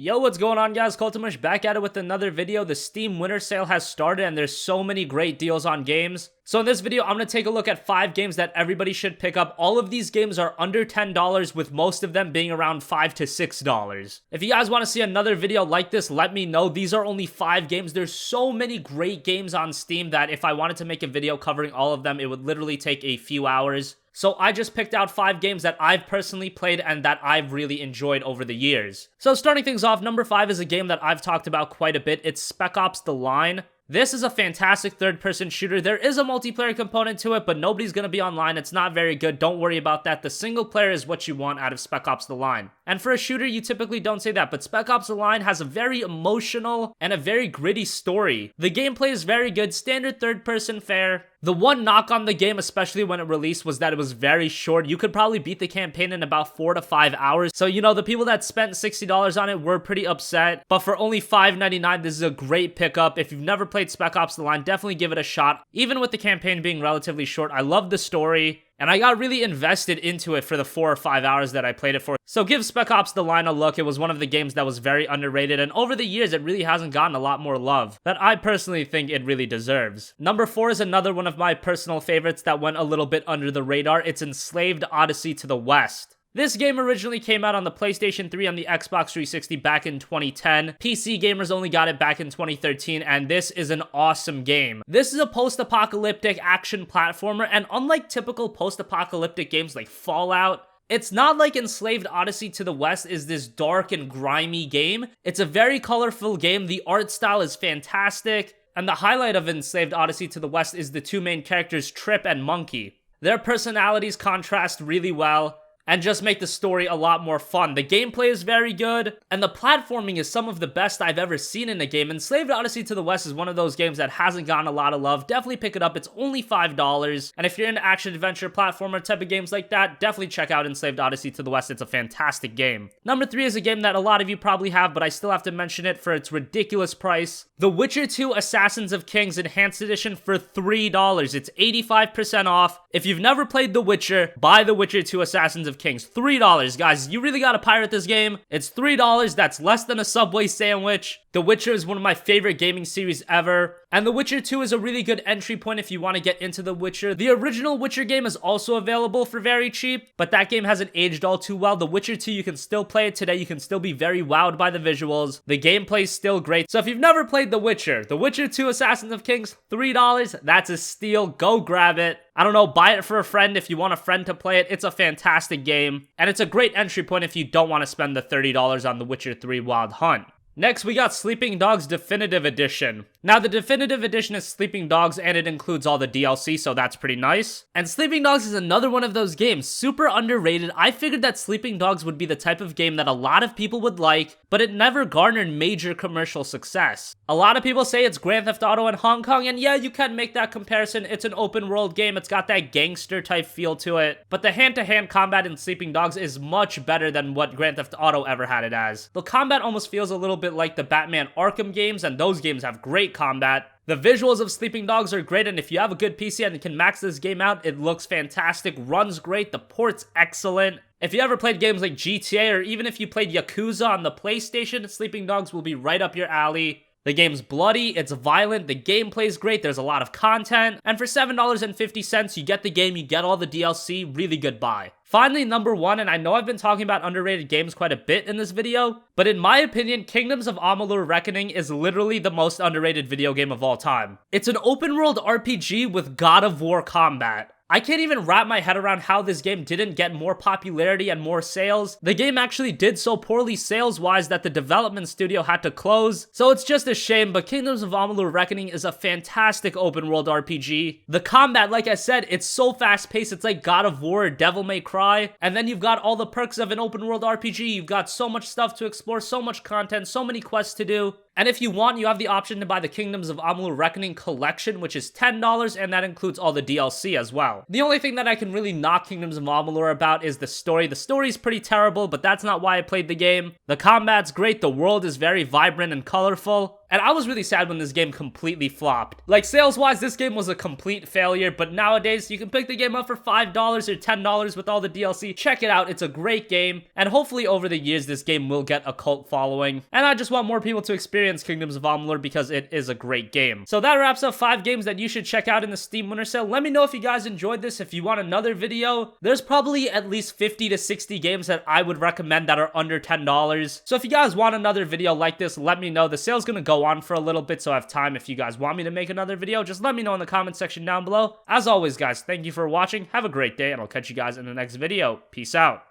Yo, what's going on, guys? Cultimush back at it with another video. The Steam Winter Sale has started and there's so many great deals on games. So in this video, I'm going to take a look at 5 games that everybody should pick up. All of these games are under $10, with most of them being around $5 to $6. If you guys want to see another video like this, let me know. These are only 5 games. There's so many great games on Steam that if I wanted to make a video covering all of them, it would literally take a few hours. So I just picked out 5 games that I've personally played and that I've really enjoyed over the years. So starting things off, number 5 is a game that I've talked about quite a bit. It's Spec Ops the Line. This is a fantastic third-person shooter. There is a multiplayer component to it, but nobody's going to be online. It's not very good. Don't worry about that. The single player is what you want out of Spec Ops the Line. And for a shooter, you typically don't say that, but Spec Ops the Line has a very emotional and a very gritty story. The gameplay is very good, standard third-person fare. The one knock on the game, especially when it released, was that it was very short. You could probably beat the campaign in about 4 to 5 hours. So, you know, the people that spent $60 on it were pretty upset. But for only $5.99, this is a great pickup. If you've never played Spec Ops the Line, definitely give it a shot. Even with the campaign being relatively short, I love the story. And I got really invested into it for the 4 or 5 hours that I played it for. So give Spec Ops the Line a look. It was one of the games that was very underrated. And over the years, it really hasn't gotten a lot more love that I personally think it really deserves. Number 4 is another one of my personal favorites that went a little bit under the radar. It's ENSLAVED Odyssey to the West. This game originally came out on the PlayStation 3 and the Xbox 360 back in 2010. PC gamers only got it back in 2013, and this is an awesome game. This is a post-apocalyptic action platformer, and unlike typical post-apocalyptic games like Fallout, it's not like ENSLAVED Odyssey to the West is this dark and grimy game. It's a very colorful game. The art style is fantastic, and the highlight of ENSLAVED Odyssey to the West is the 2 main characters, Trip and Monkey. Their personalities contrast really well and just make the story a lot more fun. The gameplay is very good, and the platforming is some of the best I've ever seen in a game. ENSLAVED Odyssey to the West is one of those games that hasn't gotten a lot of love. Definitely pick it up. It's only $5, and if you're into action-adventure platformer type of games like that, definitely check out ENSLAVED Odyssey to the West. It's a fantastic game. Number 3 is a game that a lot of you probably have, but I still have to mention it for its ridiculous price. The Witcher 2 Assassins of Kings Enhanced Edition for $3. It's 85% off. If you've never played The Witcher, buy The Witcher 2 Assassins of Kings. $3, guys. You really gotta pirate this game. It's $3. That's less than a Subway sandwich. The Witcher is one of my favorite gaming series ever, and The Witcher 2 is a really good entry point if you want to get into The Witcher. The original Witcher game is also available for very cheap, but that game hasn't aged all too well. The Witcher 2, you can still play it today. You can still be very wowed by the visuals. The gameplay is still great. So if you've never played The Witcher 2 Assassins of Kings, $3, that's a steal. Go grab it. I don't know, buy it for a friend if you want a friend to play it. It's a fantastic game, and it's a great entry point if you don't want to spend the $30 on The Witcher 3 Wild Hunt. Next, we got Sleeping Dogs Definitive Edition. Now, the Definitive Edition is Sleeping Dogs, and it includes all the DLC, so that's pretty nice. And Sleeping Dogs is another one of those games, super underrated. I figured that Sleeping Dogs would be the type of game that a lot of people would like, but it never garnered major commercial success. A lot of people say it's Grand Theft Auto in Hong Kong, and yeah, you can make that comparison. It's an open world game. It's got that gangster type feel to it, but the hand-to-hand combat in Sleeping Dogs is much better than what Grand Theft Auto ever had it as. The combat almost feels a little bit like the Batman Arkham games, and those games have great combat. The visuals of Sleeping Dogs are great, and if you have a good PC and can max this game out, it looks fantastic, runs great, the port's excellent. If you ever played games like GTA, or even if you played Yakuza on the PlayStation, Sleeping Dogs will be right up your alley. The game's bloody, it's violent, the gameplay's great, there's a lot of content, and for $7.50, you get the game, you get all the DLC, really good buy. Finally, number 1, and I know I've been talking about underrated games quite a bit in this video, but in my opinion, Kingdoms of Amalur Reckoning is literally the most underrated video game of all time. It's an open world RPG with God of War combat. I can't even wrap my head around how this game didn't get more popularity and more sales. The game actually did so poorly sales-wise that the development studio had to close, so it's just a shame, but Kingdoms of Amalur Reckoning is a fantastic open-world RPG. The combat, like I said, it's so fast-paced, it's like God of War or Devil May Cry, and then you've got all the perks of an open-world RPG. You've got so much stuff to explore, so much content, so many quests to do. And if you want, you have the option to buy the Kingdoms of Amalur Reckoning collection, which is $10, and that includes all the DLC as well. The only thing that I can really knock Kingdoms of Amalur about is the story. The story's pretty terrible, but that's not why I played the game. The combat's great, the world is very vibrant and colorful, And I was really sad when this game completely flopped. Like, sales-wise, this game was a complete failure, but nowadays, you can pick the game up for $5 or $10 with all the DLC. Check it out, it's a great game, and hopefully over the years, this game will get a cult following. And I just want more people to experience Kingdoms of Amalur because it is a great game. So that wraps up 5 games that you should check out in the Steam Winter Sale. Let me know if you guys enjoyed this. If you want another video, there's probably at least 50 to 60 games that I would recommend that are under $10. So if you guys want another video like this, let me know. The sale's gonna go on for a little bit, so I have time. If you guys want me to make another video, just let me know in the comment section down below. As always, guys, thank you for watching. Have a great day, and I'll catch you guys in the next video. Peace out.